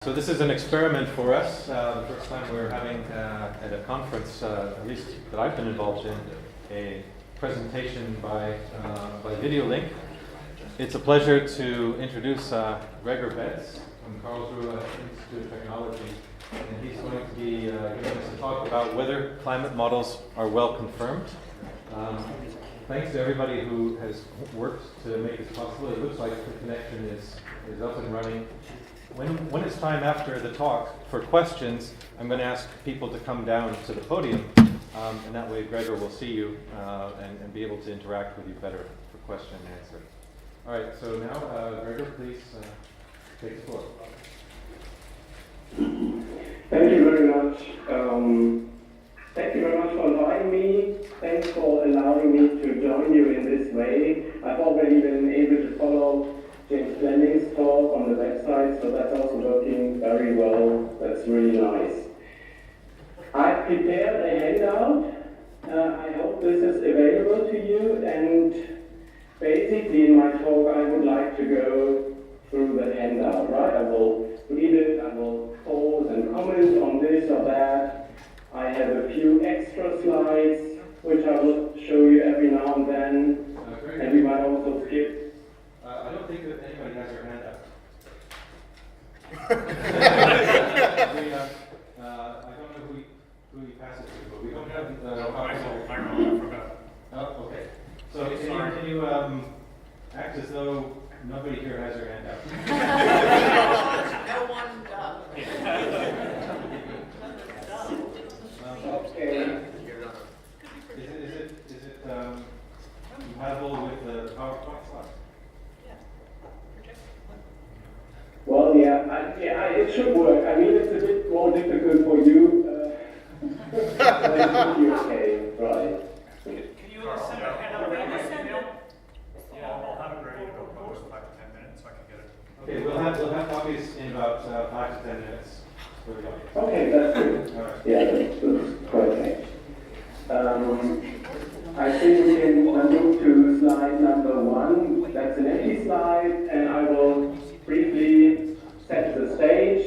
So this is an experiment for us. The first time we're having at a conference, at least that I've been involved in, a presentation by video link. It's a pleasure to introduce Gregor Betz from Karlsruhe Institute of Technology. And he's going to be giving us a talk about whether climate models are well confirmed. Thanks to everybody who has worked to make this possible. It looks like the connection is up and running. When it's time after the talk for questions, I'm going to ask people to come down to the podium, and that way Gregor will see you and be able to interact with you better for question and answer. All right, so now, Gregor, please take the floor. Thank you very much. Thank you very much for inviting me. Thanks for allowing me to join you in this way. I've already been able to follow James Fleming's talk on the website, so that's also working very well. That's really nice. I've prepared a handout. I hope this is available to you, and basically in my talk I would like to go through the handout, right? I will read it, I will pause and comment on this or that. I have a few extra slides which I will show you every now and then, and we might also skip. I don't think that anybody has their hand up. I don't know who you pass it to, but we don't have I forgot. Oh, okay. So can you act as though nobody here has their hand up? No one does. Okay. Is it compatible with the PowerPoint slide? Well, it should work. I mean, it's a bit more difficult for you. But it should be okay, right? Can you send a handout by email? Yeah, I'll have it ready to go post 5 to 10 minutes so I can get it. Okay, we'll have copies in about 5 to 10 minutes. Okay, that's good. All right. Yeah, that's perfect. I think we can move to slide number 1. That's an empty slide, and I will briefly set the stage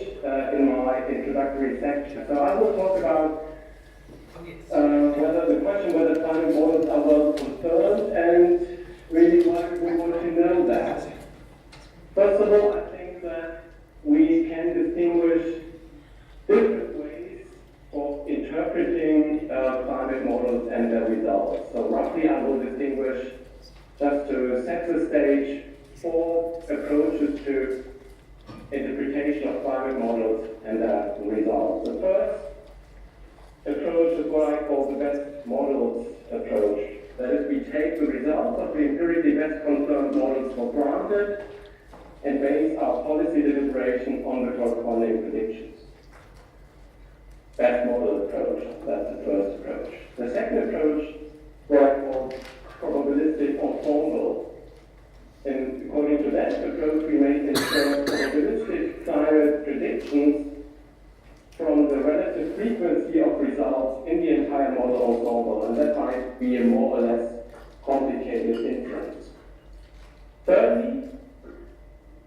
in my introductory section. So I will talk about whether climate models are well confirmed, and really why we want to know that. First of all, I think that we can distinguish different ways of interpreting climate models and their results. So roughly I will distinguish, just to set the stage, 4 approaches to interpretation of climate models and their results. The first approach is what I call the best models approach. That is, we take the results of the empirically best confirmed models for granted and base our policy deliberation on the corresponding predictions. Best model approach, that's the first approach. The second approach, what I call probabilistic ensemble. And according to that approach, we make instead probabilistic climate predictions from the relative frequency of results in the entire model ensemble, and that might be a more or less complicated inference. Thirdly,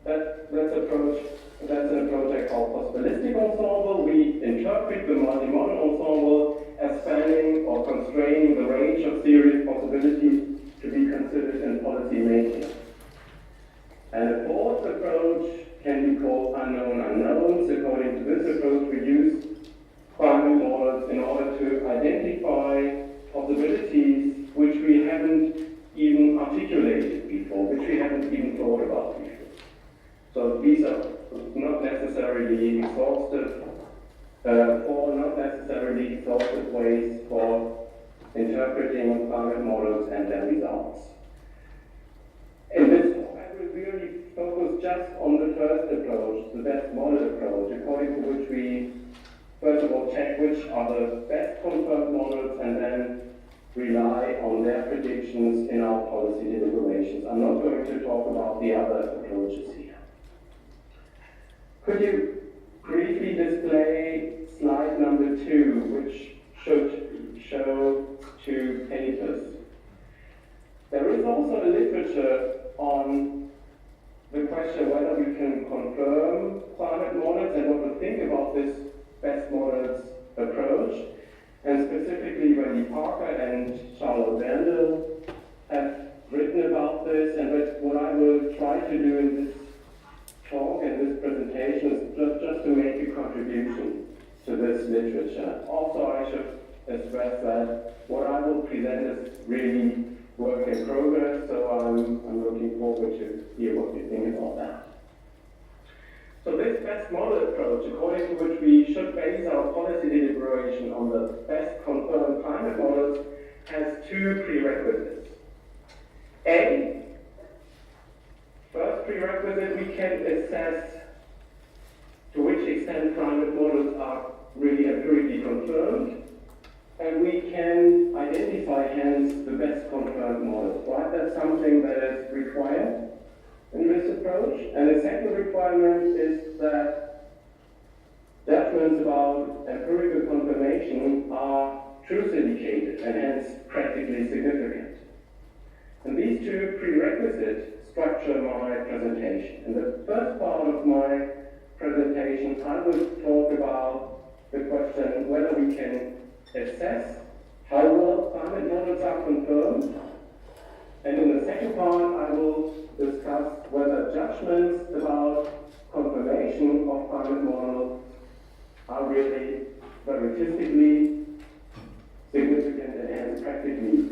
that's an approach I call possibilistic ensemble. We interpret the multi-model ensemble as spanning or constraining the range of serious possibilities to be considered in policy making. And the fourth approach can be called unknown unknowns. According to this approach, we use climate models in order to identify possibilities which we haven't even articulated before, which we haven't even thought about before. So these are not necessarily exhaustive, or not necessarily exhaustive ways for interpreting climate models and their results. In this talk, I will really focus just on the first approach, the best model approach, according to which we, first of all, check which are the best confirmed models and then rely on their predictions in our policy deliberations. I'm not going to talk about the other approaches here. Could you briefly display slide number 2, which should show 2 papers? There is also a literature on the question whether we can confirm climate models and what the literature. Also, I should stress that what I will present is really work in progress, so I'm looking forward to hear what you think about that. So this best model approach, according to which we should base our policy deliberation on the best confirmed climate models, has two prerequisites. A, first prerequisite, we can assess to which extent climate models are really empirically confirmed, and we can identify hence the best confirmed models, right? That's something that is required in this approach. And the second requirement is that judgments about empirical confirmation are truth indicated and hence practically significant. And these two prerequisites structure my presentation. In the first part of my presentation, I will talk about the question whether we can assess how well climate models are confirmed. And in the second part, I will discuss whether judgments about confirmation of climate models are really verifiably significant and hence practically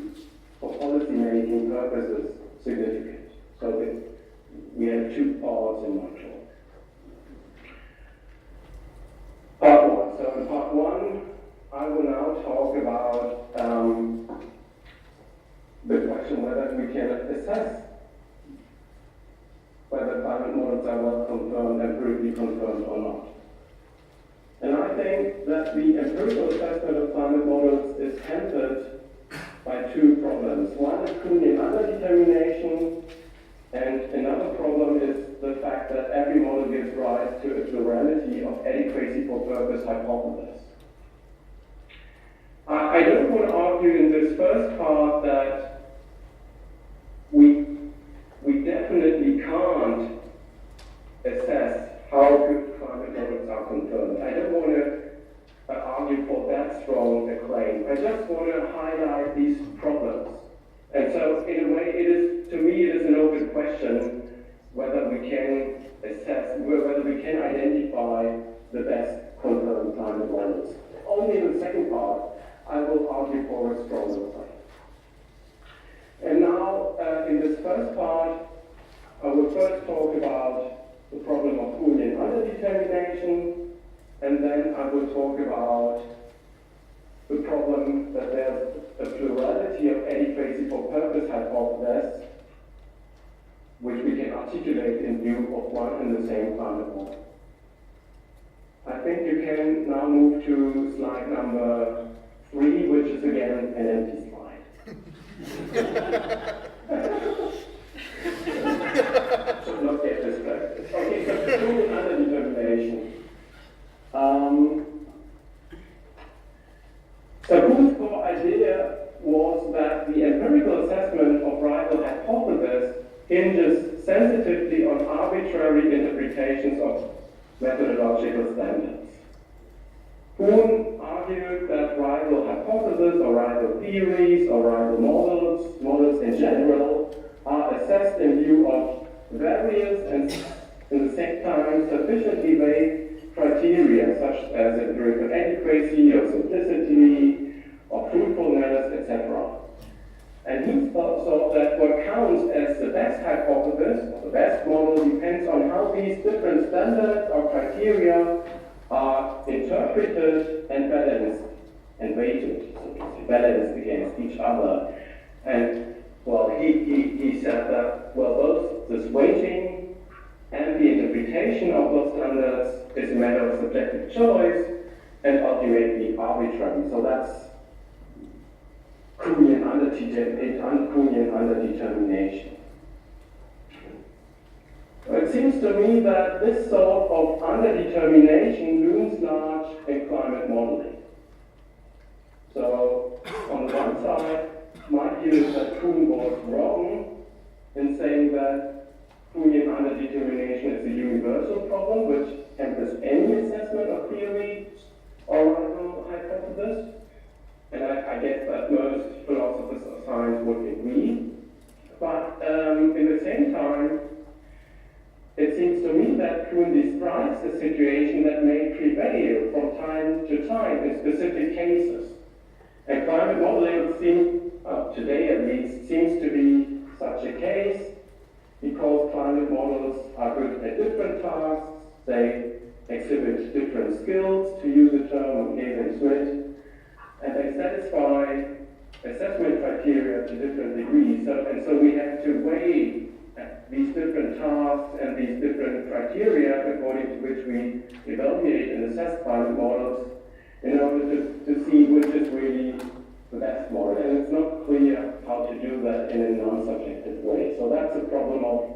for policy making purposes significant. So that we have two parts in my talk. Part one. So in part one, I will now talk about the question whether we can assess whether climate models are well confirmed, empirically confirmed or not. And I think that the empirical assessment of climate models is hampered by two problems. One is Kuhnian underdetermination, and another problem is the fact that every model gives rise to a plurality of adequacy for purpose hypotheses. I don't want to argue in this first part that we definitely can't assess how good climate models are confirmed. I don't want to argue for that strong a claim. I just want to highlight these problems. And so, in a way, to me, it is an open question whether we can assess, whether we can identify the best confirmed climate models. Only in the second part, I will argue for a stronger claim. And now, in this first part, I will first talk about the problem of Kuhnian underdetermination, and then I will talk about the problem that there's a plurality of adequacy for purpose hypotheses, which we can articulate in view of one and the same climate model. I think you can now move to slide number 3, which is again an empty slide. Should not get distracted. Okay, so Kuhnian underdetermination. So Kuhn's core idea was that the empirical assessment of rival hypotheses hinges sensitively on arbitrary interpretations of methodological standards. Kuhn argued that rival hypotheses or rival theories or rival models in general, are assessed in view of various and in the same time sufficiently vague criteria such as empirical adequacy or simplicity or fruitfulness, etc. And he thought that what counts as the best hypothesis, or the best model, depends on how these different standards or criteria are interpreted and balanced and weighted, so to say, balanced against each other. And well, he said that, well, both this weighting and the interpretation of those standards is a matter of subjective choice and ultimately arbitrary. So that's Kuhnian underdetermination. It seems to me that this sort of underdetermination looms large in climate modeling. So, on the one side, my view is that Kuhn was wrong in saying that Kuhnian underdetermination is a universal problem which hampers any assessment of theory or rival hypothesis. And I guess that most philosophers of science would agree. But in the same time, it seems to me that Kuhn describes a situation that may prevail from time to time in specific cases. And climate modeling today at least, seems to be such a case because climate models are good at different tasks, they exhibit different skills, to use the term of Galen Smith, and they satisfy assessment criteria to different degrees. So we have to weigh these different tasks and these different criteria according to which we evaluate and assess climate models in order to see which is really the best model. And it's not clear how to do that in a non-subjective way. So that's a problem of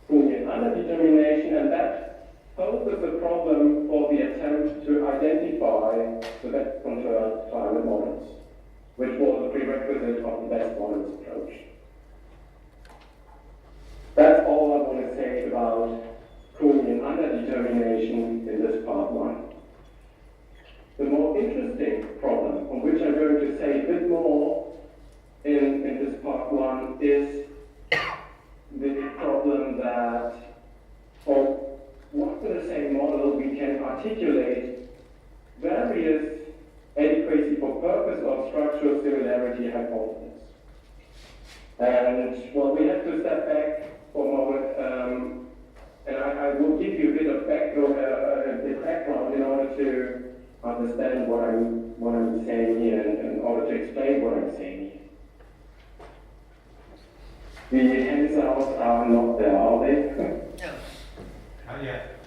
Kuhnian underdetermination, and that poses a problem for the attempt to identify the best controlled climate models, which was a prerequisite of the best models approach. That's all I want to say about Kuhnian underdetermination in this part one. The more interesting problem, on which I'm going to say a bit more in this part one, is the problem that for one and the same model we can articulate various adequacy for purpose or structural similarity hypotheses. And well, we have to step back for a moment, and I will give you a bit of background in order to understand what I'm saying here, and in order to explain what I'm saying here. The handouts are not there, are they? No. Not yet.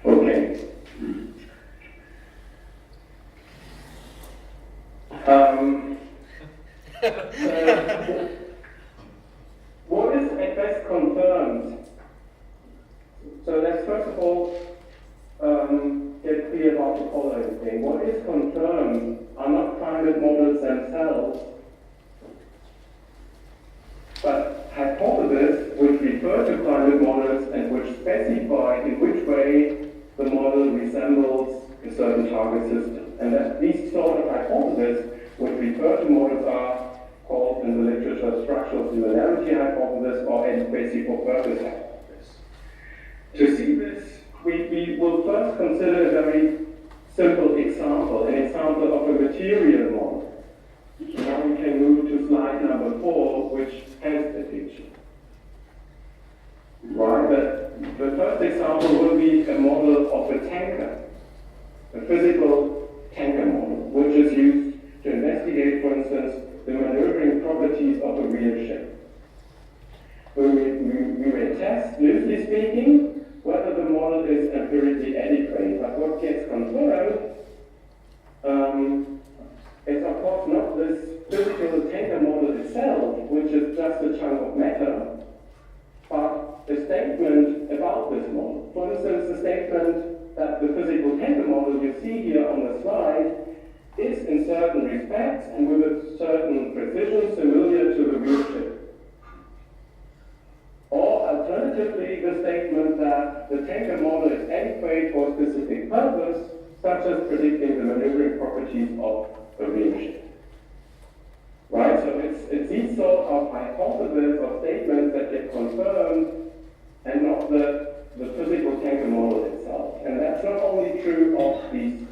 Okay. What is at best confirmed? So let's first of all get clear about the following thing. What is confirmed are not climate models themselves, but hypotheses which refer to climate models and which specify in which way the model resembles a certain target system. And that these sort of hypotheses which refer to models are called in the literature structural similarity hypothesis or adequacy for purpose hypothesis. To see this, we will first consider a very simple example, an example of a material model. Now we can move to slide number 4, which has the picture. Right, the first example will be a model of a tanker, a physical tanker model, which is used to investigate, for instance, the maneuvering properties of a real ship. We may test, loosely speaking, whether the model is empirically adequate, but what gets confirmed is of course not this physical tanker model itself, which is just a chunk of matter, but a statement about this model. For instance, the statement that the physical tanker model you see here on the slide is in certain respects and with a certain precision similar to the real ship. Or alternatively, the statement that the tanker model is adequate for a specific purpose, such as predicting the maneuvering properties of a real ship. Right, so it's these sort of hypotheses or statements that get confirmed and not the physical tanker model itself. And that's not only true of these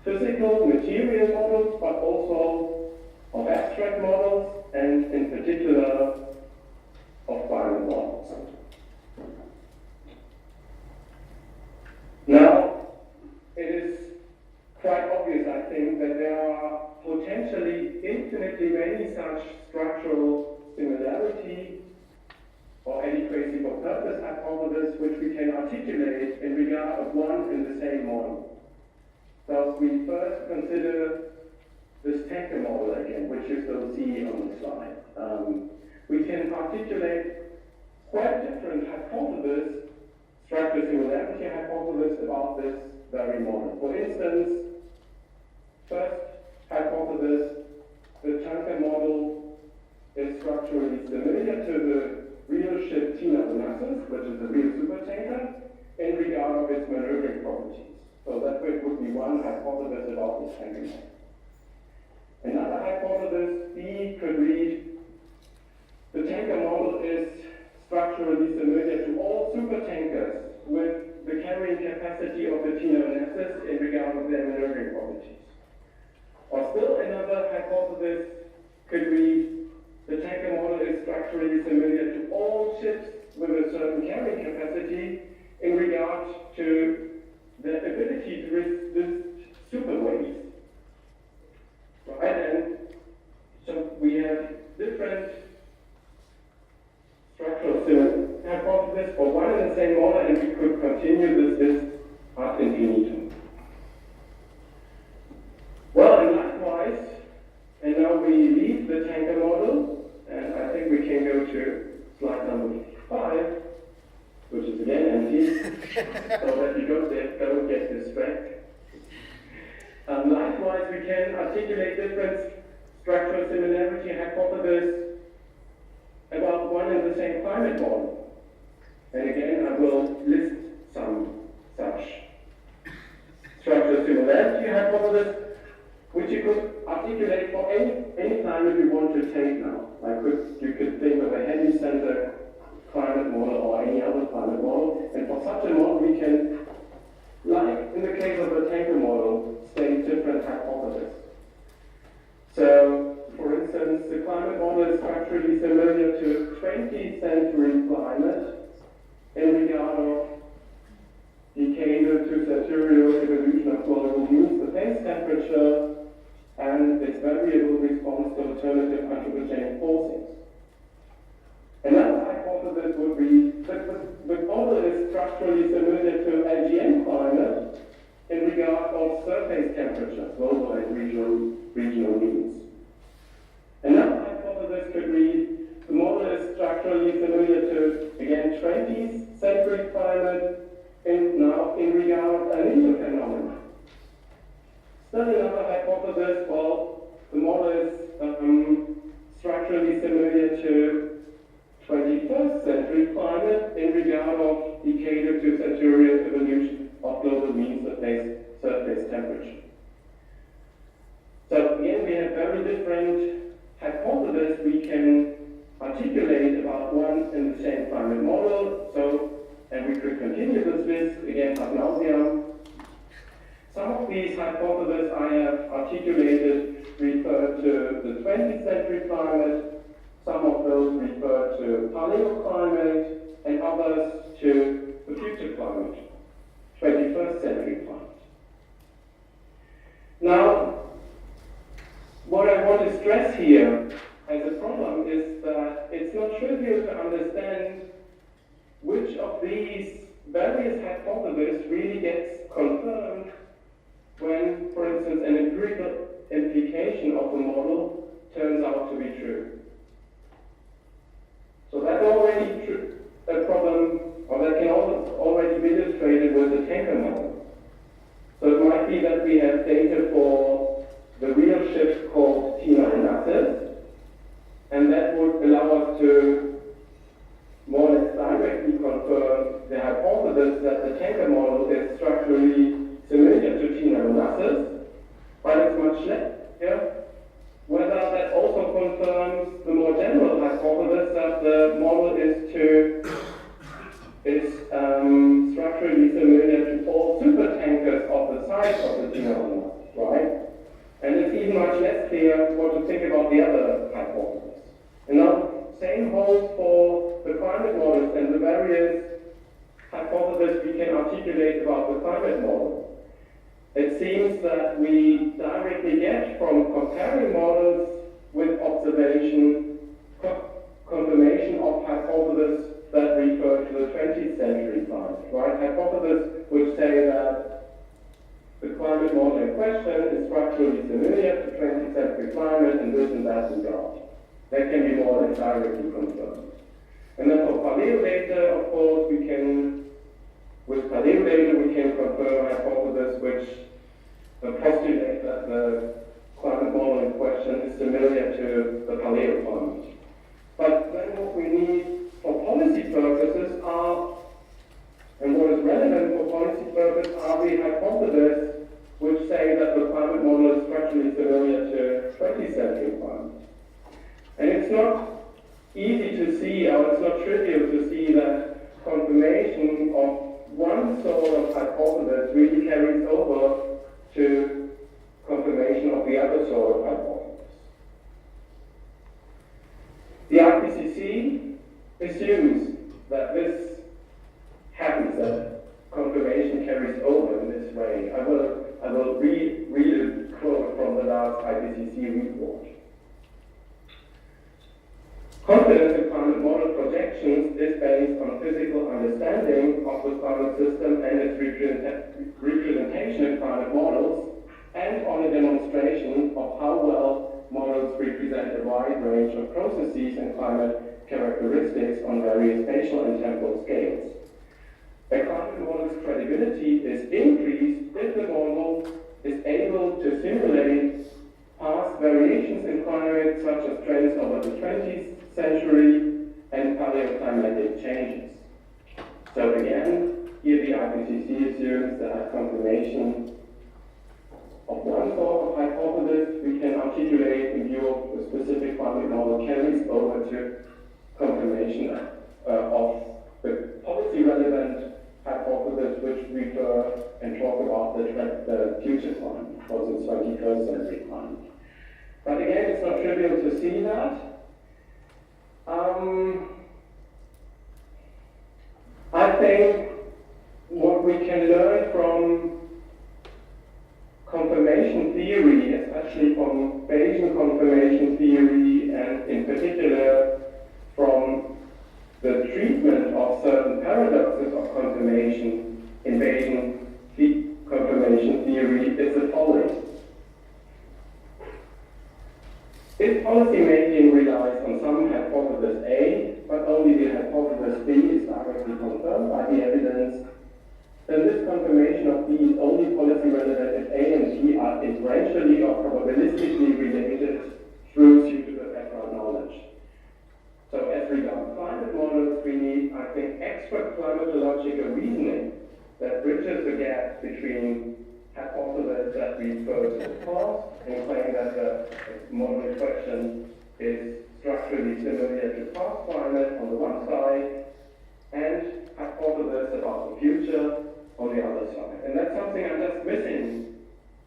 physical material models, but also of abstract models, and in particular of climate models. Now, it is quite obvious, I think, that there are potentially infinitely many such structural similarity or adequacy for purpose hypotheses which we can articulate in regard of one and the same model. So we first consider this tanker model again, which you still see on the slide. We can articulate quite different hypotheses, structural similarity hypotheses about this very model. For instance, first hypothesis, the tanker model is structurally similar to the real ship Tina Onassis, which is a real supertanker, in regard of its maneuvering properties. So that would be one hypothesis about this tanker model. Another hypothesis, B, could read, the tanker model is structurally similar to all supertankers with hypothesis could read, the tanker model is structurally familiar to all ships with a certain carrying capacity in regard to the ability to resist superwaves. Right? And so we have different structural hypotheses for one and the same model, and we could continue this ad infinitum. Well, and likewise, and now we leave the tanker model, and I think we can go to slide number 5, which is again empty, so that you don't get distracted. Likewise, we can articulate different structural similarity hypotheses about one and the same climate model. And again, I will list some such structural similarity hypotheses, which you could articulate for any climate you want to take now. You could think of a heavy center climate model or any other climate model, and for such a model we can, like in the case of the tanker model, state different hypotheses. So, for instance, the climate model is structurally similar to 20th century climate in regard of decadal to sartorial evolution of global means, the base temperature, and its variable response to alternative anthropogenic forcings. Another hypothesis would be that the model is structurally similar to LGM climate in regard of surface temperature, global and regional means. Another hypothesis could read the model is structurally similar to, again, 20th century climate in regard of El Niño phenomenon. Still another hypothesis, well, the model is structurally similar to 21st century climate in regard of decadal to sartorial evolution of global mean surface temperature. So again, we have very different hypotheses we can articulate about one and the same climate model. And we could continue this list again ad nauseam. Some of these hypotheses I have articulated refer to the 20th century climate. Some of those refer to paleoclimate, and others to the future climate, 21st century climate. Now, what I want to stress here as a problem is that it's not trivial to understand which of these various hypotheses really gets confirmed when, for instance, an empirical implication of the model turns out to be true. So that's already a problem, or that can already be illustrated with the tanker model. So it might be that we have data for the real ship called T9 and that would allow us to more or less directly confirm the hypothesis that the tanker model is structurally similar to T9, but it's much less clear whether that also confirms the more general hypothesis that the model is structurally similar to all supertankers of the size of the T9, right? And it's even much less clear what to think about the other hypothesis. And now, same holds for the climate models and the various hypotheses we can articulate about the climate model. It seems that we directly get from comparing models with observation confirmation of hypotheses that refer to the 20th century climate, right? Hypotheses which say that the climate model in question is structurally similar to 20th century climate in this and that regard. That can be more or less directly confirmed. And then for paleo data, of course, with paleo data we can confirm hypotheses which postulate that the climate model in question is similar to the paleo climate. But then what we need for policy purposes and what is relevant for policy purposes are the hypotheses which say that the climate model is structurally similar to 20th century climate. And it's not easy to see, or it's not trivial to see that Confidence in climate model projections is based on physical understanding of the climate system and its representation in climate models, and on a demonstration of how well models represent a wide range of processes and climate characteristics on various spatial and temporal scales. A climate model's credibility is increased if the model is able to simulate past variations in climate, such as trends over the 20th century and paleoclimatic changes. So again, here the IPCC assumes that confirmation of one sort of hypothesis we can articulate in view of a specific climate model carries over to confirmation of the policy relevant hypothesis which refer and talk about the future climate, or the 21st century climate. But again, it's not trivial to see that. I think what we can learn from confirmation theory, especially from Bayesian confirmation theory, and in particular from the treatment of certain paradoxes of confirmation in Bayesian confirmation theory, is the following. If policymaking relies on some hypothesis A, but only the hypothesis B is directly confirmed by the evidence, then this confirmation of B is only policy relevant if A and B are inferentially or probabilistically related through suitable background knowledge. So as regards climate models, we need, I think, extra climatological reasoning that bridges the gap between hypotheses that refer to the past and claim that the model in question is structurally similar to past climate on the one side, and hypotheses about the future on the other side. And that's something I'm just missing,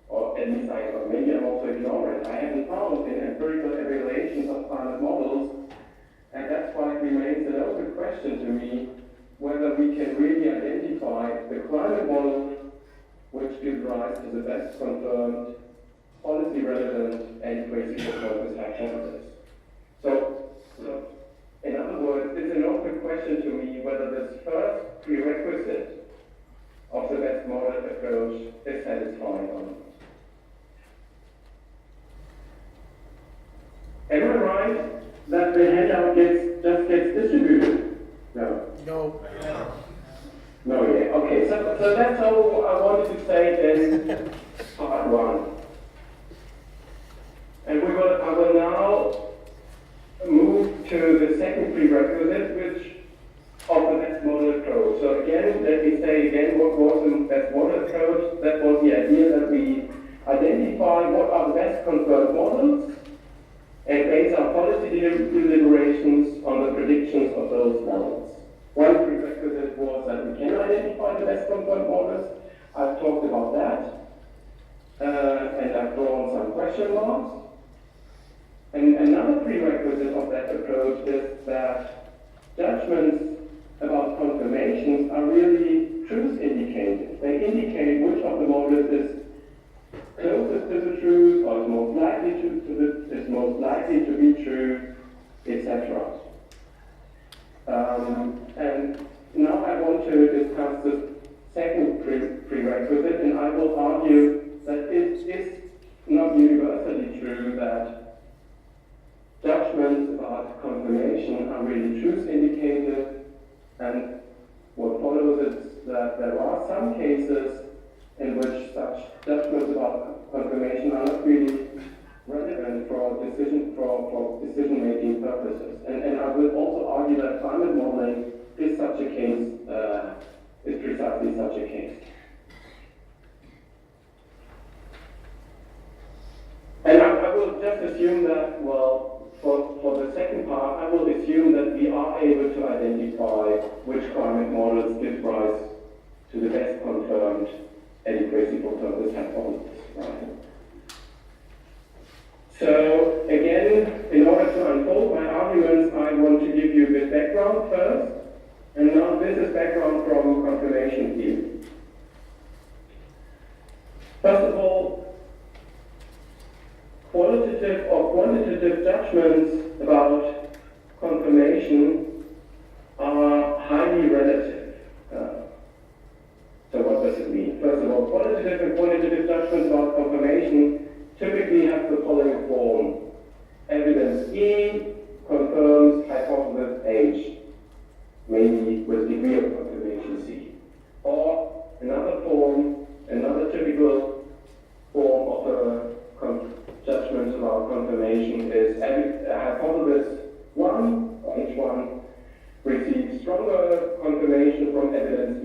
or at least maybe I'm also ignoring. I haven't found in empirical evaluations of climate models, and that's why it remains an open question to me whether we can really identify the climate model which gives rise to the best confirmed policy relevant adequacy hypothesis hypothesis. So in other words, it's an open question to me whether this first prerequisite of the best model approach is satisfying or not. Am I right that the handout just gets distributed? No. No. No, yeah. Okay, so that's all I wanted to say in part one. And I will now move to the second prerequisite, which of the best model approach. So again, let me say again what was the best model approach. That was the idea that we identify what are the best confirmed models and base our policy deliberations on the predictions of those models. One prerequisite was that we can identify the best confirmed models. I've talked about that, and I've drawn some question marks. And another prerequisite of that approach is that judgments about confirmations are really truth indicated. They indicate which of the models is closest to the truth, or is most likely to be true, etc. And now I want to discuss the second prerequisite, and I will argue that it is not universally true that judgments about confirmation are really truth indicated, and what follows is that there are some cases in which such judgments about confirmation are not really relevant for decision-making purposes. And I will also argue that climate modeling is such a case, is precisely such a case. And I will just assume that, well, for the second part, I will assume that we are able to identify which climate models give rise to the best confirmed adequacy for purpose hypothesis, right? So again, in order to unfold my arguments, I want to give you a bit background first, and now this is background from confirmation theory. First of all, qualitative or quantitative judgments about confirmation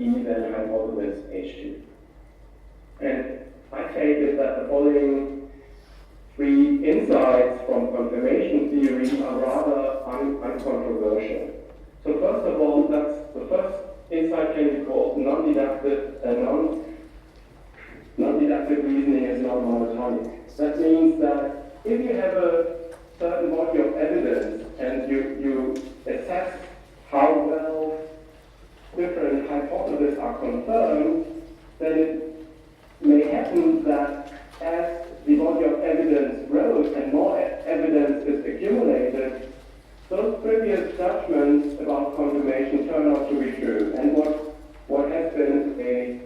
E than hypothesis H2. And my take is that the following three insights from confirmation theory are rather uncontroversial. So first of all, that's the first insight can be called non-deductive reasoning is non-monotonic. That means that if you have a certain body of evidence and you assess how well different hypotheses are confirmed, then it may happen that as the body of evidence grows and more evidence is accumulated, those previous judgments about confirmation turn out to be true. And what has been a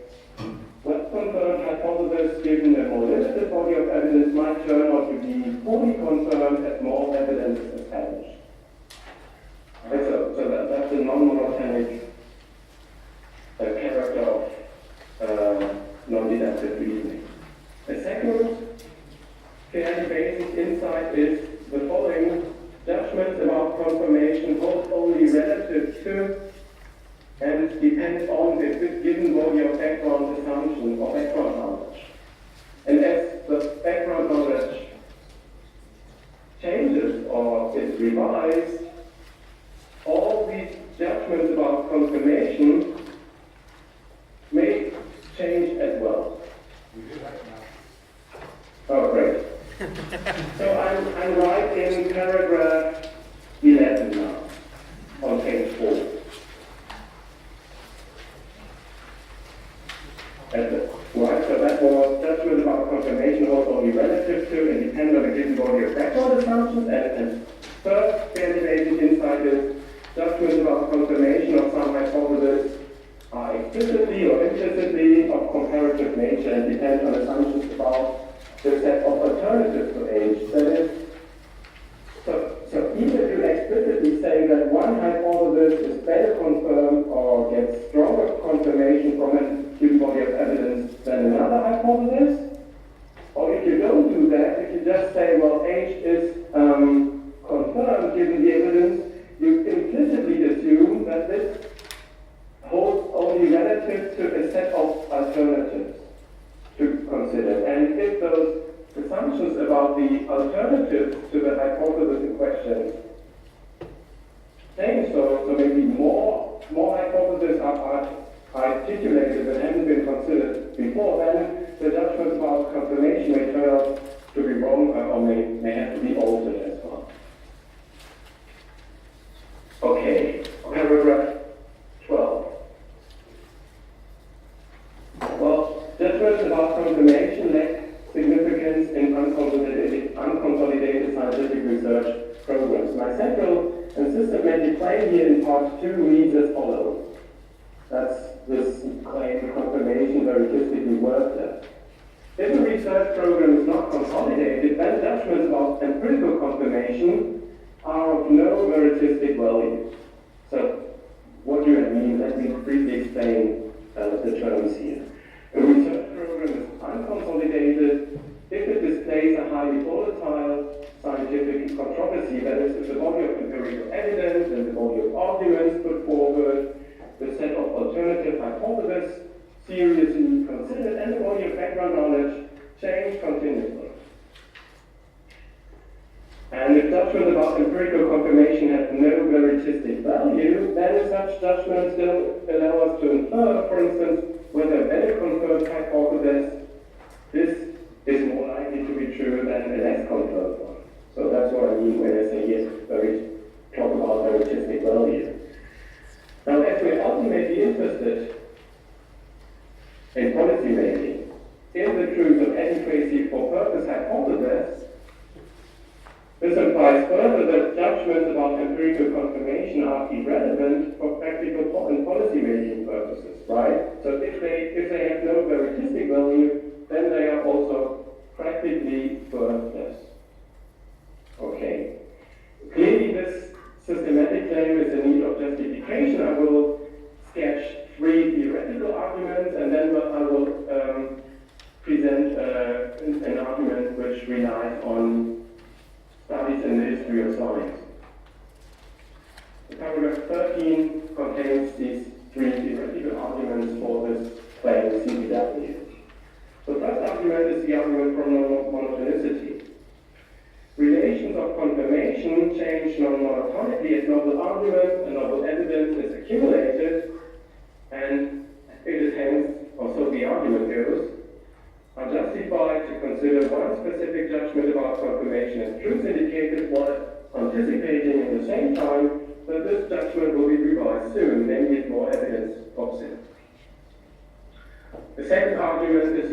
well-confirmed hypothesis given a more limited body of evidence might turn out to be fully confirmed as more evidence is established. And so that's a non-monotonic character of non-deductive reasoning. The second fairly basic insight is the following: judgments about confirmation hold only relative to and depend on a given body of background assumption or background knowledge. And as the background knowledge changes or is revised, all these judgments about confirmation may change as well. Oh, great. So I'm right in paragraph 11 now, on page 4. Right, so that was judgment about confirmation was only relative to and depend on a given body of background assumptions. And third fairly basic insight is judgments about confirmation of some hypotheses are explicitly or implicitly of comparative nature and depend on assumptions about the set of alternatives to H. That is, so even if you explicitly say that one hypothesis is better confirmed or gets stronger confirmation from a given body of evidence than another hypothesis, or if you don't do that, if you just say, well, H is confirmed given the evidence, you implicitly assume that this holds only relative to a set of alternatives to consider. And if those assumptions about the alternatives to the hypothesis in question change, so maybe more hypotheses are articulated that haven't been considered before, then the judgments about confirmation may turn out to be wrong or may have to be altered as well. Okay, paragraph 12. Well, judgments about confirmation lack significance in unconsolidated scientific research programs. My central and systematic claim here in part 2 reads as follows. That's this claim confirmation veritistically worked at. If a research program is not consolidated, then judgments about empirical confirmation are of no veritistic value. So, what do I mean? Let me briefly explain the terms here. A research program is unconsolidated if it displays a highly volatile scientific controversy, that is, if the body of empirical evidence and the body of arguments put forward, the set of alternative hypotheses seriously considered, and the body of background knowledge change continuously. And if judgments about empirical confirmation have no veritistic value, then such judgments still allow us to infer, for instance, whether a better confirmed hypothesis this is more likely to be true than a less confirmed one. So that's what I mean when I say yes, talk about veritistic value. Now, as we're ultimately interested in policy making, in the truth of adequacy for purpose hypothesis, this implies further that judgments about empirical confirmation are irrelevant for practical and policy making purposes, right? So if they have no veritistic value, then they are also practically worthless. Okay. Clearly this systematic claim is in need of justification. I will sketch 3 theoretical arguments, and then I will present an argument which relies on studies in the history of science. Paragraph 13 contains these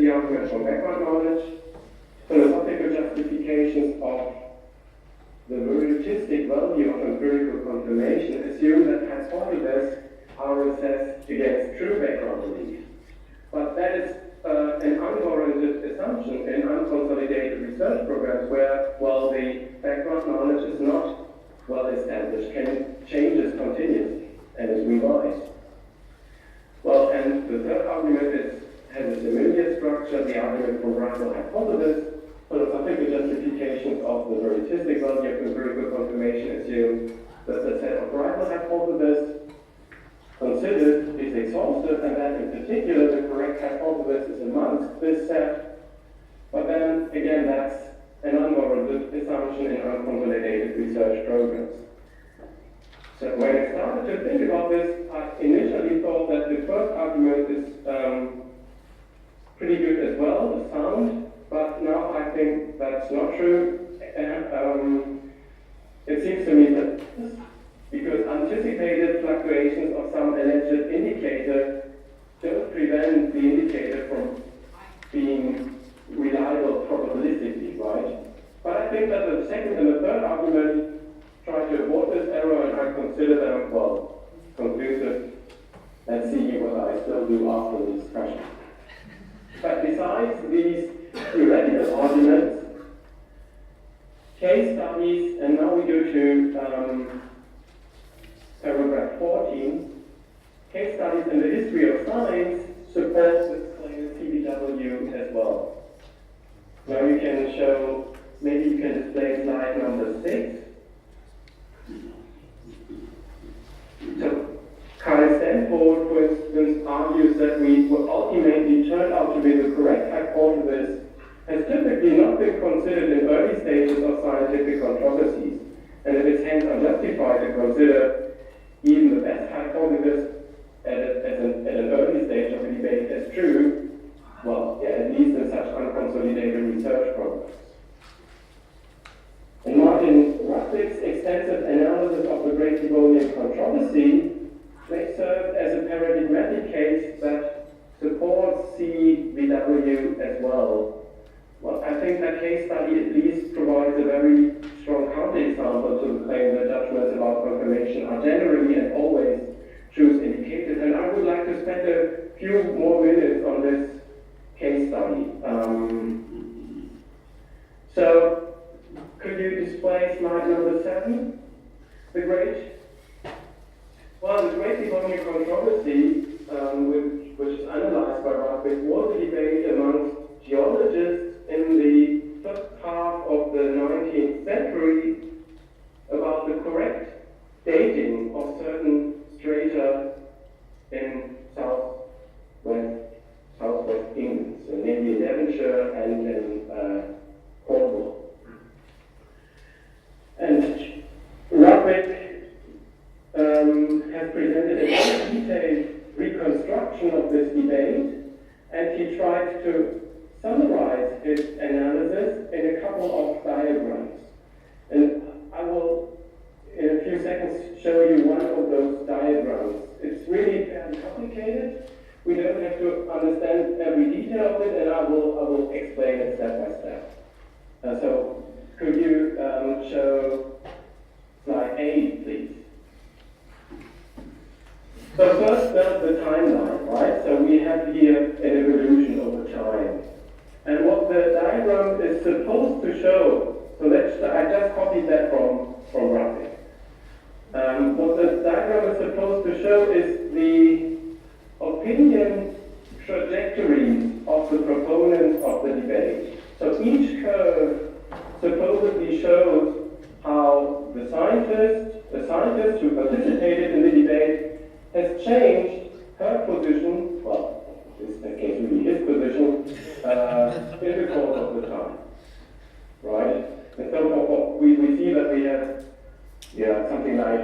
the argument from background knowledge. Philosophical justifications of the veritistic value of empirical confirmation assume that hypotheses are assessed against true background belief. But that is an unwarranted assumption in unconsolidated research programs where, well, the background knowledge is not well established, changes continuously and is revised. Well, and the third argument has a similar structure, the argument from rival hypothesis. Philosophical justifications of the veritistic value of empirical confirmation assume that the set of rival hypotheses considered is exhaustive, and that in particular the correct hypothesis is amongst this set. But then again, that's an unwarranted assumption in unconsolidated research programs. So when I started to think about this, I initially thought that the first argument is pretty good as well, sound, but now I think that's not true. It seems to me that because anticipated fluctuations of some alleged indicator don't prevent the indicator from being reliable probabilistically, right? But I think that the second and the third argument try to avoid this error, and I consider them, well, conclusive. Let's see what I still do after the discussion. But besides these theoretical arguments, case studies, and now we go to paragraph 14, case studies in the history of science support this claim of CBW as well. Now you can show, maybe you can display slide number 6. So, Kyle Stanford, for instance, argues that what ultimately turned out to be the correct hypothesis has typically not been considered in early stages of scientific controversies, and it is hence unjustified to consider even the best hypothesis at an early stage of a debate as true, well, yeah, at least in such unconsolidated research programs. And Martin Rutwick's extensive analysis of the Great Devonian Controversy may serve as a paradigmatic case that supports CVW as well. Well, I think that case study at least provides a very strong counterexample to the claim that judgments about confirmation are generally and always truth indicated. And I would like to spend a few more minutes on this case study. So, could you display slide number 7? The Great Devonian Controversy, which is analyzed by Rotman, was a debate amongst geologists in the first half of the 19th century about the correct dating of certain strata in southwest England, so namely Devonshire and in Cornwall. And Rotman has presented a very detailed reconstruction of this debate, and he tried to summarize his analysis in a couple of diagrams. And I will, in a few seconds, show you one of those diagrams. It's really fairly complicated. We don't have to understand every detail of it, and I will explain it step by step. So, could you show slide 8, please? So first, the timeline, right? So we have here an evolution over time. And what the diagram is supposed to show, so I just copied that from Rotman. What the diagram is supposed to show is the opinion trajectories of the proponents of the debate. So each curve supposedly shows how the scientist who participated in the debate has changed her position, well, in this case really his position, in the course of the time, right? And so we see that we have something like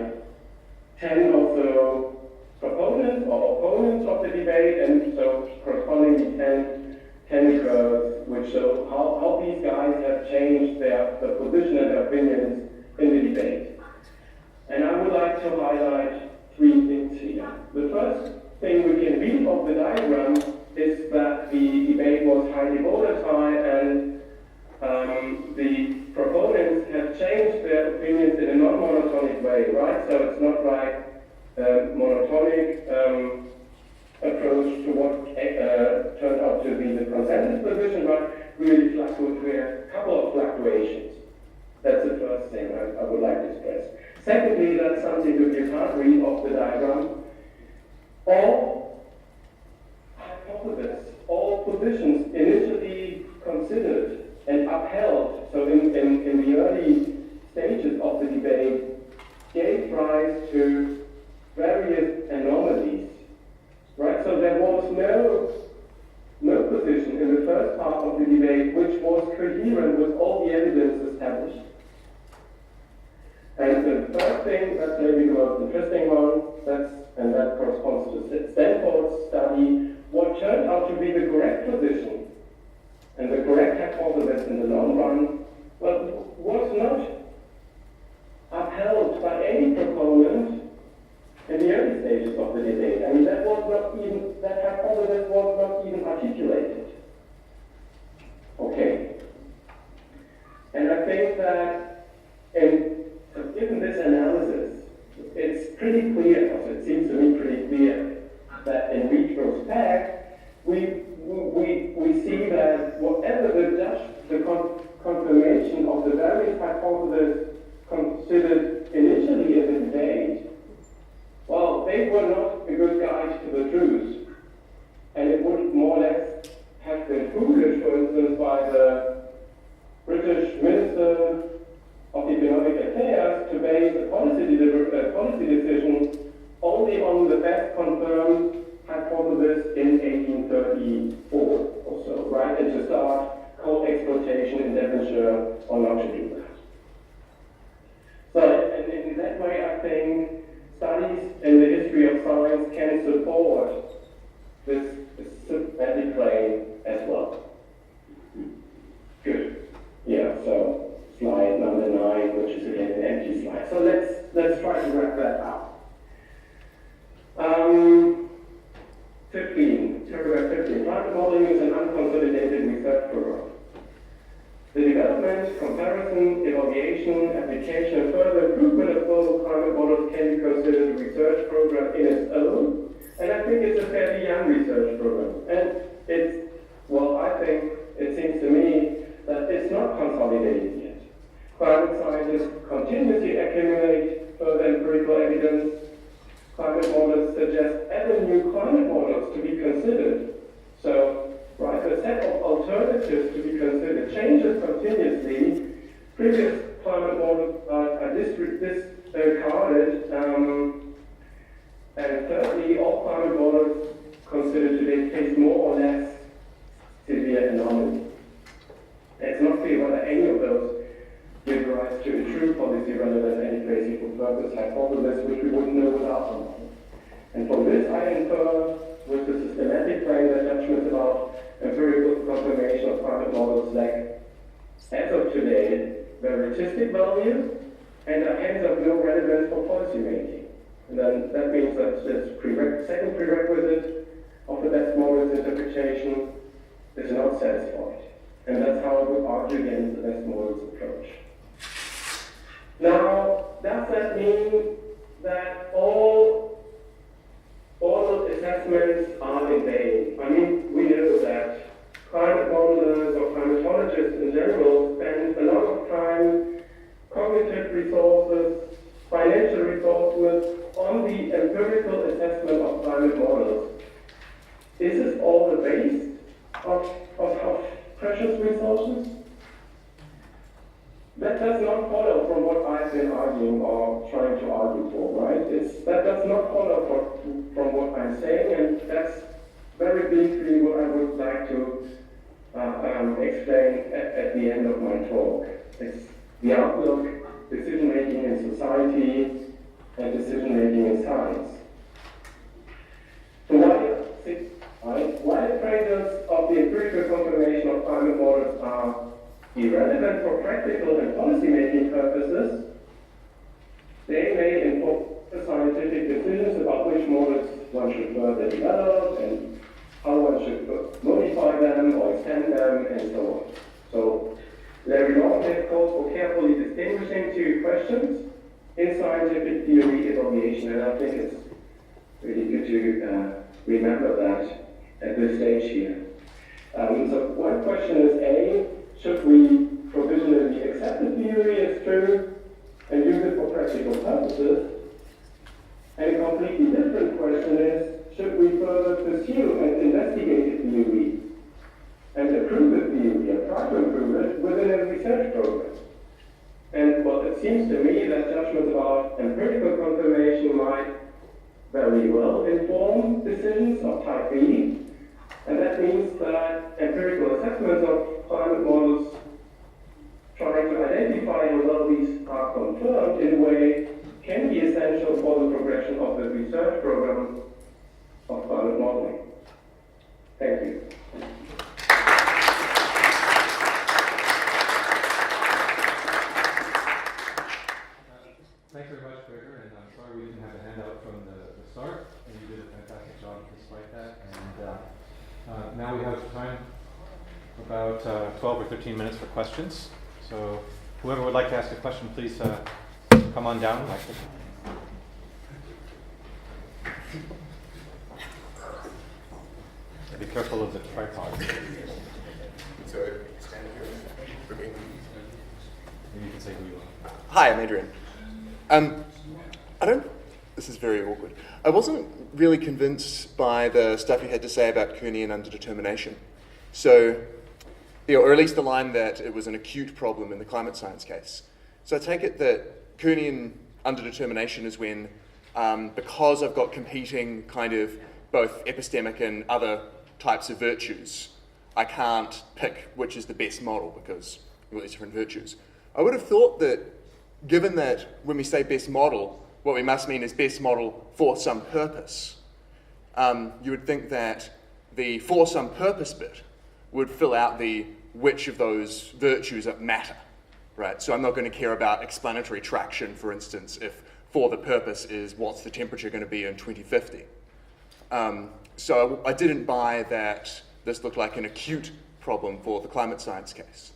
10 or so proponents or opponents of the debate, and so correspondingly 10 curves which show how these guys have changed their position and their opinions in the debate. And I would like to highlight 3 things here. The first thing we can read of the diagram is that the debate was application, and further improvement of global climate models can be considered a research program in its own. And I think it's a fairly young research program. And I think it seems to me that it's not consolidated yet. Climate scientists continuously accumulate further empirical evidence. Climate models suggest other new climate models to be considered. So, the set of alternatives to be considered changes continuously. Previous climate models are discarded, and thirdly, all climate models considered today face more or less severe anomalies. It's not clear whether any of those give rise to a true policy relevant adequacy for purpose hypothesis, which we wouldn't know without them. And from this, I infer with the systematic claim that judgments about empirical confirmation of climate models lack, as of today, veritistic value and are hence of no relevance for policy making. And then that means that this second prerequisite of the best models interpretation is not satisfied. And that's how I would argue against the best models approach. Now, does that mean that all assessments are in vain? I mean, we know that climate modelers or climatologists in general spend a lot of time, cognitive resources, financial resources on the empirical assessment of climate models. Is this all the waste of precious resources? That does not follow from what I've been arguing or trying to argue for, right? That does not follow from what I'm saying, and that's very briefly what I would like to explain at the end of my talk. It's the outlook, decision-making in society, and decision-making in science. So why appraisals of the empirical confirmation of climate models are irrelevant for practical and policy-making purposes, they may inform scientific decisions about which models one should further develop and how one should modify them or extend them and so on. So Larry Rotman calls for carefully distinguishing two questions in scientific theory evaluation, and I think it's really good to remember that at this stage here. So one question is A, should we provisionally accept the theory as true and use it for practical purposes? And a completely different question is, should we further pursue and investigate the theory and approve the theory or try to improve it within a research program? And well, it seems to me that judgments about empirical confirmation might very well inform decisions of type B, and that means that empirical assessments of climate models trying to identify how well these are confirmed in a way can be essential for the progression of the research program of climate modeling. Thank you. Thanks very much, Gregor, and I'm sorry we didn't have a handout from the start, and you did a fantastic job despite that. And now we have time, about 12 or 13 minutes for questions. So whoever would like to ask a question, please come on down. Be careful of the tripod. So stand here for me. Maybe you can say who you are. Hi, I'm Adrian. This is very awkward. I wasn't really convinced by the stuff you had to say about Kuhnian underdetermination. So, or at least the line that it was an acute problem in the climate science case. So I take it that Kuhnian underdetermination is when, because I've got competing kind of both epistemic and other types of virtues, I can't pick which is the best model because of all these different virtues. I would have thought that given that when we say best model, what we must mean is best model for some purpose, you would think that the for some purpose bit would fill out the which of those virtues that matter, right? So I'm not going to care about explanatory traction, for instance, if for the purpose is what's the temperature going to be in 2050. So I didn't buy that this looked like an acute problem for the climate science case.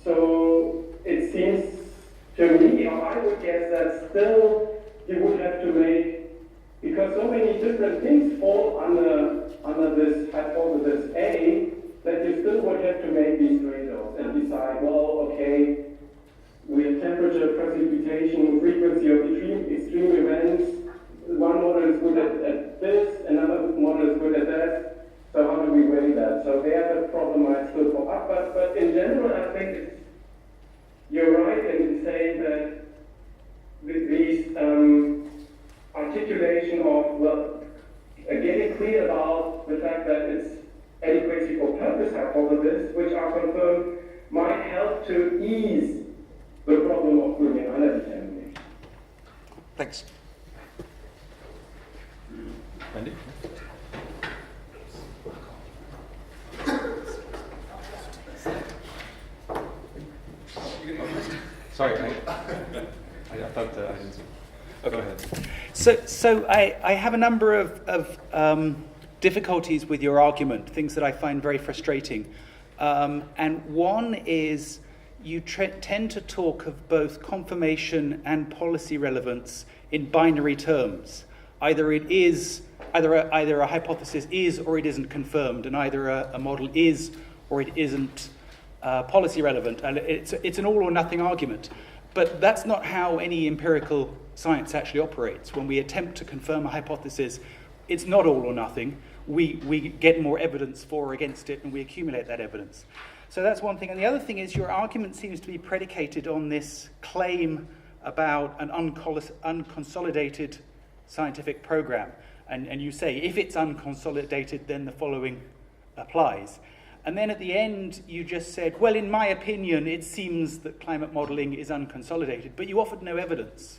So it seems to me, or I would guess that still you would have to make, because so many different things fall under this hypothesis A, that you still would have to make these trade-offs and decide, well, okay, we have temperature, precipitation, frequency of extreme events. One model is good at this, another model is good at that. So how do we weigh that? So there the problem might still pop up, but in general I think you're right in saying that these articulation of, well, getting clear about the fact that it's adequacy for purpose hypothesis, which are confirmed, might help to ease the problem of Boolean underdetermination. Thanks. Andy? Sorry, I thought I didn't see. Oh, go ahead. So I have a number of difficulties with your argument, things that I find very frustrating. And one is you tend to talk of both confirmation and policy relevance in binary terms. Either a hypothesis is or it isn't confirmed, and either a model is or it isn't policy relevant. And it's an all or nothing argument. But that's not how any empirical science actually operates. When we attempt to confirm a hypothesis, it's not all or nothing. We get more evidence for or against it, and we accumulate that evidence. So that's one thing. And the other thing is your argument seems to be predicated on this claim about an unconsolidated scientific program. And you say, if it's unconsolidated, then the following applies. And then at the end, you just said, well, in my opinion, it seems that climate modeling is unconsolidated, but you offered no evidence.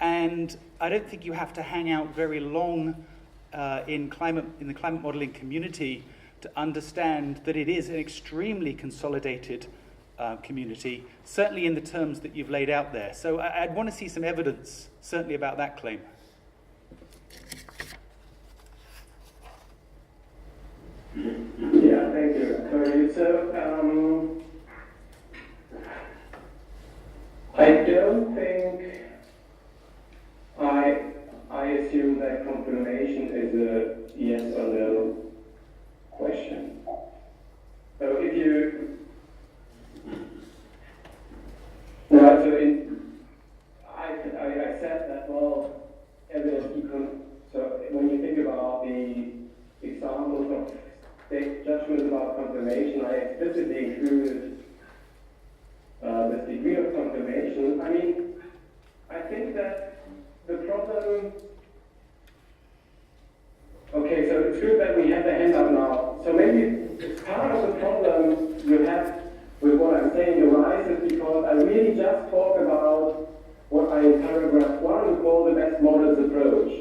And I don't think you have to hang out very long in the climate modeling community to understand that it is an extremely consolidated community, certainly in the terms that you've laid out there. So I'd want to see some evidence, certainly about that claim. Yeah, thank you. So, I don't think I assume that confirmation is a yes or no question. So if you, right, so I said that, well, evidence so when you think about the examples of judgments about confirmation, I explicitly included this degree of confirmation. I mean, I think that the problem. Okay, so it's good that we have the hand up now. So maybe part of the problem you have with what I'm saying arises because I really just talk about what I in paragraph 1 call the best models approach.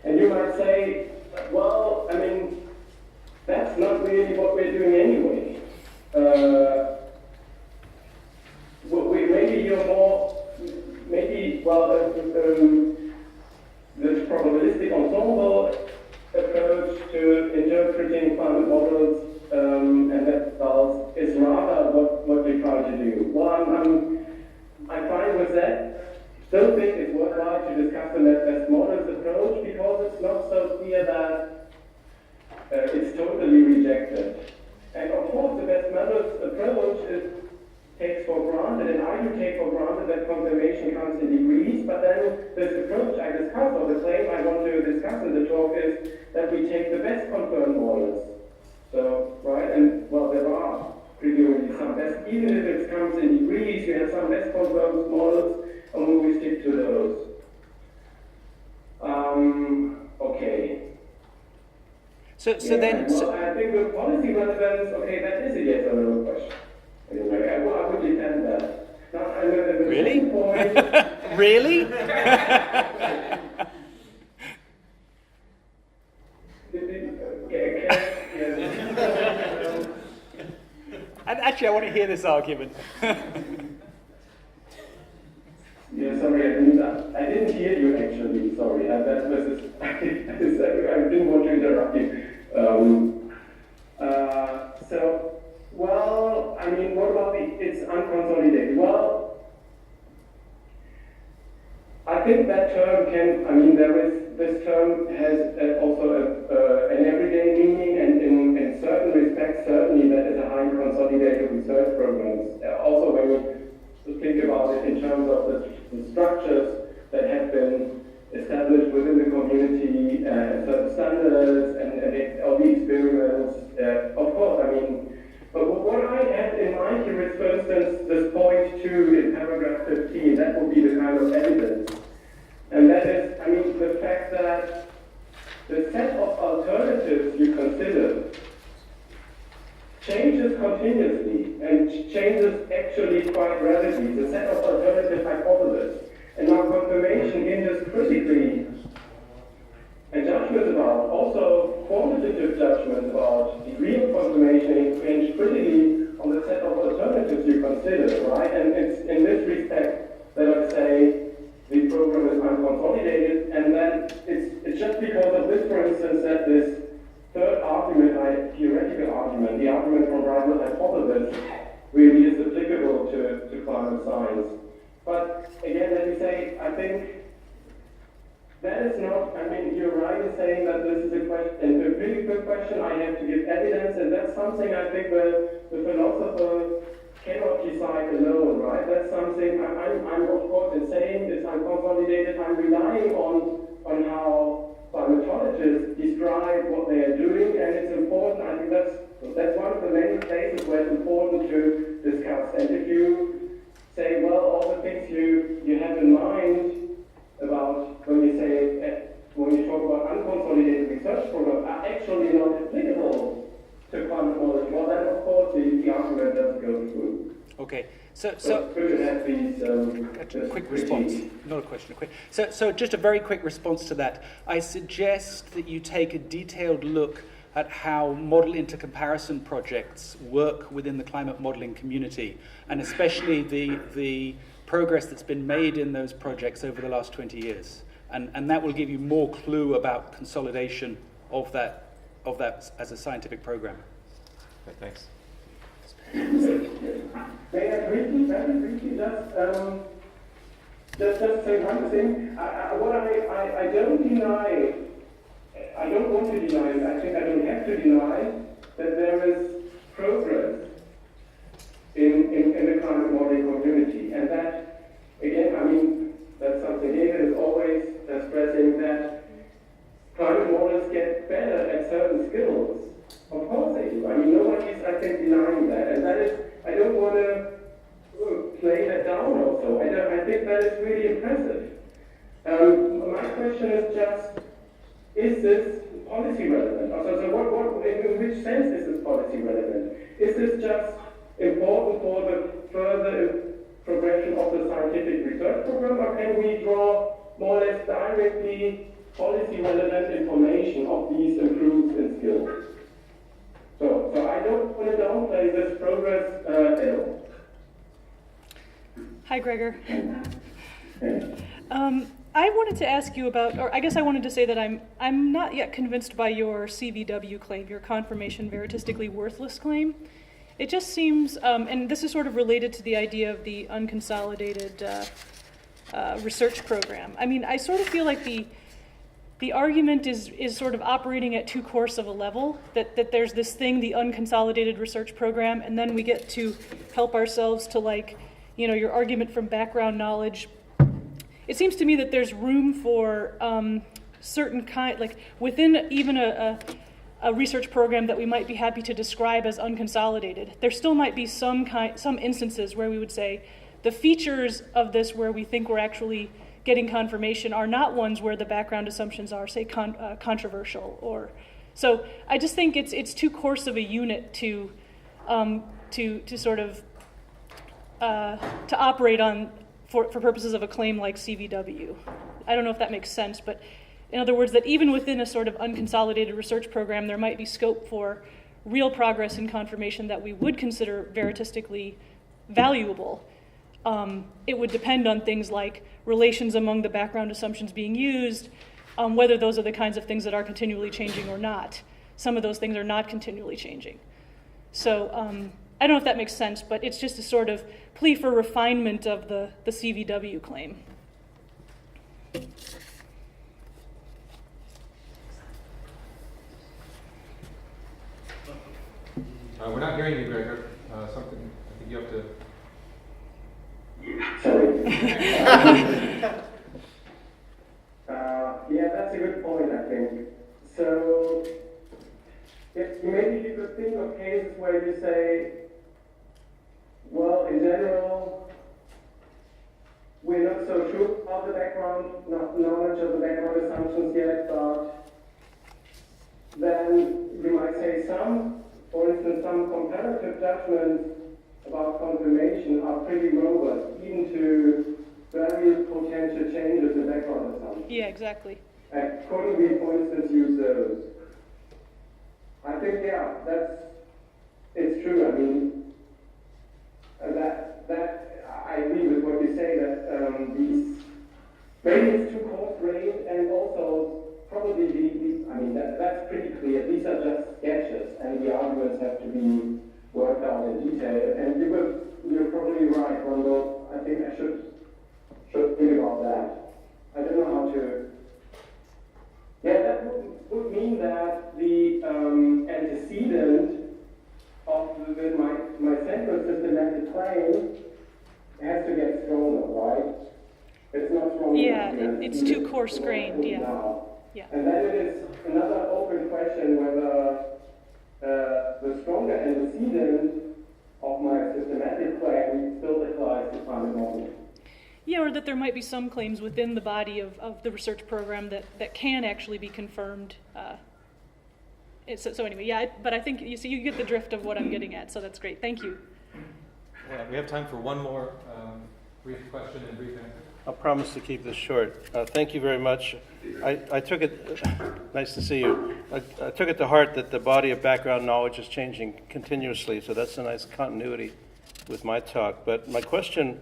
And you might say, well, I mean, that's not really what we're doing anyway. Maybe you're more, this probabilistic ensemble approach to interpreting climate models and that results is rather what we try to do. Well, I'm fine with that. Still think it's worthwhile to discuss the best models approach because it's not so clear that it's totally rejected. And of course, the best models approach takes for granted, and I do take for granted that confirmation comes in degrees, but then this approach I discussed, or the claim I want to discuss in the talk is that we take the best confirmed models. So, right, and well, there are presumably some best, even if it comes in degrees, we have some best confirmed models, and we stick to those. Okay. So then... I think the policy relevance, okay, that is a yes or no question. Anyway, I would defend that. Now, Really? Point, Really? And actually, I want to hear this argument. Yeah, sorry, I didn't hear you actually. Sorry, that was I didn't want to interrupt you. So, well, I mean, what about it's unconsolidated think that term this term has also an everyday meaning, and in certain respects, certainly that is a highly consolidated research programs. Also, when you think about it in terms of the structures that have been established within the community, certain standards, and all the experiments, of course, but what I have in mind here is, for instance, this point 2 in paragraph 15, that would be the kind of evidence. And that is, the fact that the set of alternatives you consider changes continuously and changes actually quite rapidly, the set of alternative hypotheses. And now confirmation hinges critically, and judgments about, also quantitative judgments about degree of confirmation hinge critically on the set of alternatives you consider, right? And it's in this respect that I say the program is unconsolidated, and then it's just because of this, for instance, that this third argument, theoretical argument, the argument from rival hypothesis, really is applicable to climate science. But again, let me say, I think that is not, you're right in saying that this is a question, a really good question. I have to give evidence, and that's something I think the philosopher cannot decide alone, right? That's something I'm of course in saying this, I'm consolidated, I'm relying on how climatologists describe what they are doing, and it's important. I think that's one of the many places where it's important to discuss. And if you say, well, all the things you have in mind about when you talk about unconsolidated research programs are actually not applicable to climate knowledge, well then of course the argument doesn't go through. Okay, so good to have these a quick response, not a question, a quick. So just a very quick response to that. I suggest that you take a detailed look at how model intercomparison projects work within the climate modeling community, and especially the progress that's been made in those projects over the last 20 years. And that will give you more clue about consolidation of that as a scientific program. Okay, thanks. May I briefly, very briefly, just say one thing? I don't deny, I don't want to deny, I think I don't have to deny that there is progress in the climate modeling community. And that, again, that's something David is always stressing, that climate models get better at certain skills. Of course they do. Nobody is, I think, denying that. And that is, I don't want to play that down also. I think that is really impressive. My question is just, is this policy relevant? In which sense is this policy relevant? Is this just important for the further progression of the scientific research program, or can we draw more or less directly policy relevant information of these improvements in skills? So I don't want to downplay this progress at all. Hi, Gregor. I wanted to ask you about, or I guess I wanted to say that I'm not yet convinced by your CVW claim, your confirmation veritistically worthless claim. It just seems, and this is sort of related to the idea of the unconsolidated research program. I sort of feel like the argument is sort of operating at too coarse of a level, that there's this thing, the unconsolidated research program, and then we get to help ourselves to your argument from background knowledge. It seems to me that there's room for certain within even a research program that we might be happy to describe as unconsolidated, there still might be some instances where we would say the features of this where we think we're actually getting confirmation are not ones where the background assumptions are, say, controversial. Or so I just think it's too coarse of a unit to sort of to operate on for purposes of a claim like CVW. I don't know if that makes sense, but in other words, that even within a sort of unconsolidated research program, there might be scope for real progress in confirmation that we would consider veritistically valuable. It would depend on things like relations among the background assumptions being used, whether those are the kinds of things that are continually changing or not. Some of those things are not continually changing. So I don't know if that makes sense, but it's just a sort of plea for refinement of the CVW claim. We're not hearing you, Gregor. Something, I think you have to... Sorry. Yeah, that's a good point, I think. So, maybe you could think of cases where you say, well, in general, we're not so sure about the background, knowledge of the background assumptions yet, but then you might say for instance, some comparative judgments about confirmation are pretty robust, even to various potential changes in background assumptions. Yeah, exactly. Couldn't we, for instance, use those? I think, yeah, it's true. I mean, I agree with what you say, that maybe it's too coarse-grained, and also probably that's pretty clear. These are just sketches, and the arguments have to be worked out in detail. And you're probably right, Rondo. I think I should think about that. I don't know how to. Yeah, that would mean that the antecedent of my central systematic claim has to get stronger, right? It's not strong Yeah, enough. it's too coarse-grained, yeah. Yeah. And then it is another open question whether the stronger antecedent of my systematic claim still applies to climate modeling. Yeah, or that there might be some claims within the body of the research program that can actually be confirmed. So anyway, yeah, but I think you get the drift of what I'm getting at, so that's great. Thank you. Yeah, we have time for one more brief question and brief answer. I'll promise to keep this short. Thank you very much. I took it, nice to see you. I took it to heart that the body of background knowledge is changing continuously, so that's a nice continuity with my talk. But my question,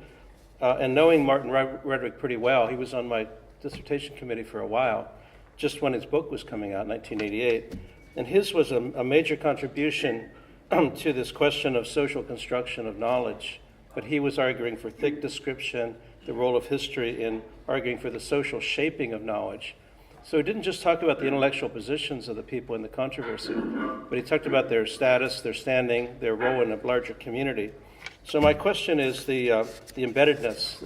and knowing Martin Rederick pretty well, he was on my dissertation committee for a while, just when his book was coming out in 1988. And his was a major contribution to this question of social construction of knowledge. But he was arguing for thick description, the role of history in arguing for the social shaping of knowledge. So he didn't just talk about the intellectual positions of the people in the controversy, but he talked about their status, their standing, their role in a larger community. So my question is the embeddedness.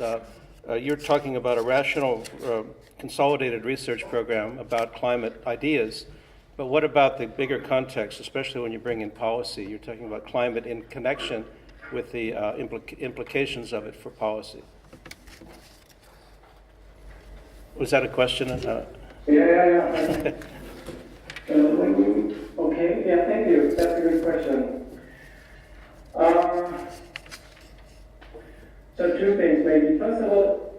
You're talking about a rational, consolidated research program about climate ideas, but what about the bigger context, especially when you bring in policy? You're talking about climate in connection with the implications of it for policy. Was that a question? Yeah. Okay, yeah, thank you. That's a good question. So two things maybe. First of all,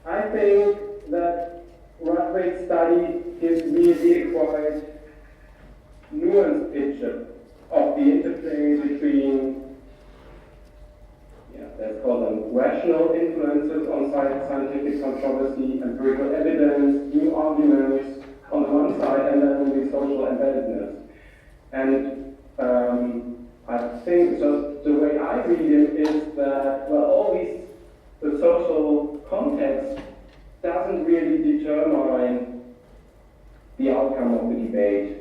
I think that Rotman's study gives me the required nuanced picture of the interplay between, let's call them rational influences on scientific controversy, empirical evidence, new arguments on the one side, and then the social embeddedness. And I think, so the way I read it is that, the social context doesn't really determine the outcome of the debate.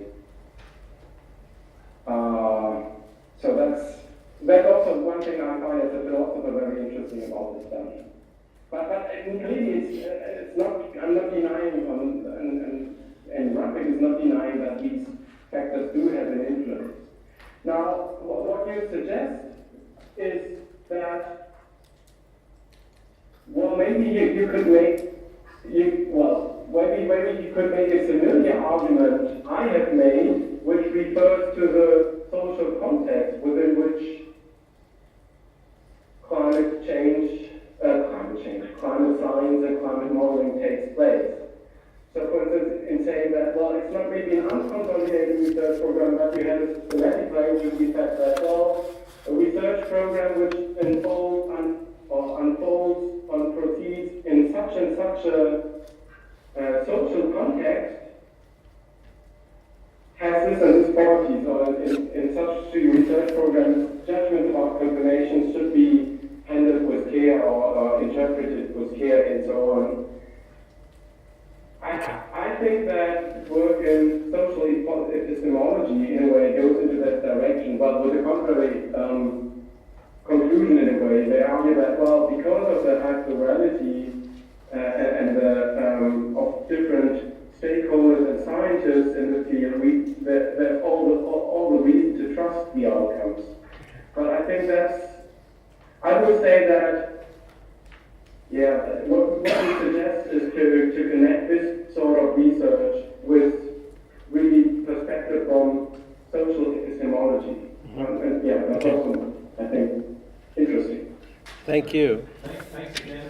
So that's also one thing I find as a philosopher very interesting about this study. But clearly it's not, I'm not denying, and Rotman is not denying that these factors do have an influence. Now, what you suggest is that, maybe you could make, maybe you could make a similar argument I have made, which refers to the social context within which climate science and climate modeling takes place. So for instance, in saying that, it's not really an unconsolidated research program, but we have a systematic claim which we said that, a research program which unfolds or proceeds in such and such a social context has this and this qualities, or in such research programs, judgments about confirmations should be handled with care or interpreted with care and so on. I think that work in social epistemology, in a way, goes into that direction. way. They argue that, well, because of the high plurality and the of different stakeholders and scientists in the field, there's all the reason to trust the outcomes. But I think I would say that, what we suggest is to connect this sort of research with really perspective from social epistemology. And that's also, I think, interesting. Thank you. Thanks again.